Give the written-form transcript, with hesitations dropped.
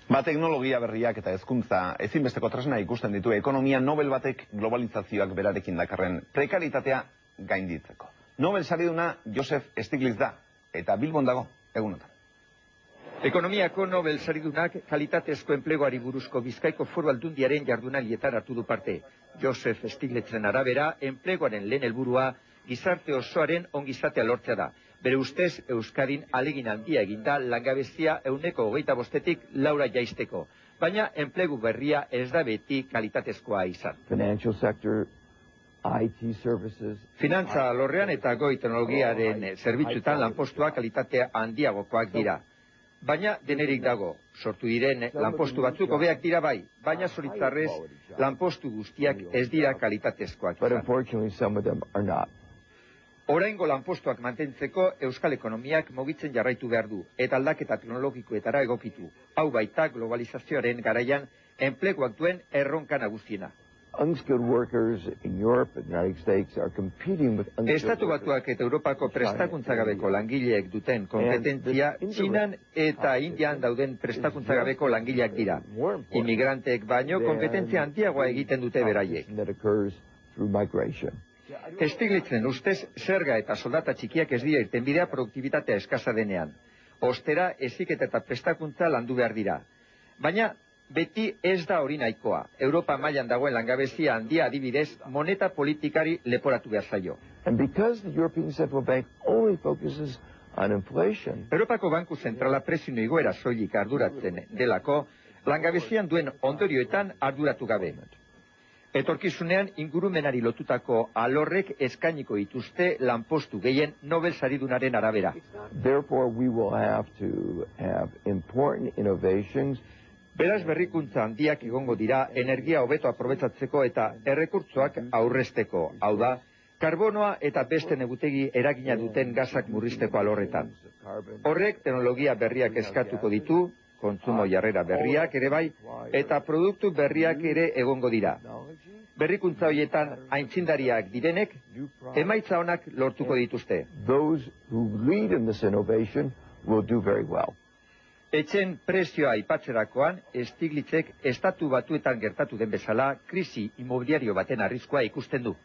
Teknologia berriak eta hezkuntza ezinbesteko tresna ikusten ditu ekonomia Nobel batek globalizazioak berarekin dakarren prekaritatea gainditzeko. Nobel sariduna Joseph Stiglitz da, eta Bilbon dago, egunotan. Ekonomiako Nobel saridunak kalitatezko enpleguari buruzko Bizkaiko Foru Aldundiaren jardunaldietan hartu du parte. Joseph Stiglitzen arabera, enpleguaren lehen helburua gizarte osoaren ongizatea lortzea da. Bere ustez, Euskadin alegin handia eginda langabezia 25%tik 4 jaisteko. Baina enplegu berria ez da beti kalitatezkoa izan. Finantza alorrean eta goi teknologiaren zerbitzuetan lanpostuak kalitatea handiagokoak dira. Baina denerik dago, sortu diren lanpostu batzuk hobeak dira bai, baina zoritzarrez lanpostu guztiak ez dira kalitatezkoak izan. Oraingo lanpostuak mantentzeko Euskal Ekonomiak mugitzen jarraitu behar du, eta aldaketa teknologikoetara egokitu. Hau baita globalizazioaren garaian enpleguak duen erronka nagusiena. Estatu Batuak eta Europako prestakuntzagabeko langileek duten kompetentzia Txinan eta Indian dauden prestakuntzagabeko langileak dira. Imigranteek baino kompetentzia handiagoa egiten dute beraiek. Stiglitzen ustez, zerga eta soldata txikiak ez dira irtenbidea produktibitatea eskasa denean. Ostera, heziketa eta prestakuntza landu behar dira. Baina, beti ez da hori nahikoa. Europa mailan dagoen langabezia handia adibidez, moneta politikari leporatu behar zaio. Europako Banku Zentrala prezio igoera soilik arduratzen delako, langabezian duen ondorioetan arduratu gabe. Etorkizunean ingurumenari lotutako alorrek eskainiko dituzte lanpostu gehien Nobel saridunaren arabera. Beraz berrikuntza handiak egongo dira energia hobeto aprobetxatzeko eta errekurtzoak aurrezteko, hau da, karbonoa eta beste negutegi eragina duten gasak murrizteko alorretan. Horrek teknologia berriak eskatuko ditu, kontsumo jarrera berriak ere bai, eta produktu berriak ere egongo dira. Berrikuntza horietan aintzindariak direnek, emaitza onak lortuko dituzte. Etxen prezioa aipatzerakoan, Stiglitzek Estatu Batuetan gertatu den bezala, krisi immobiliario baten arriskua ikusten du.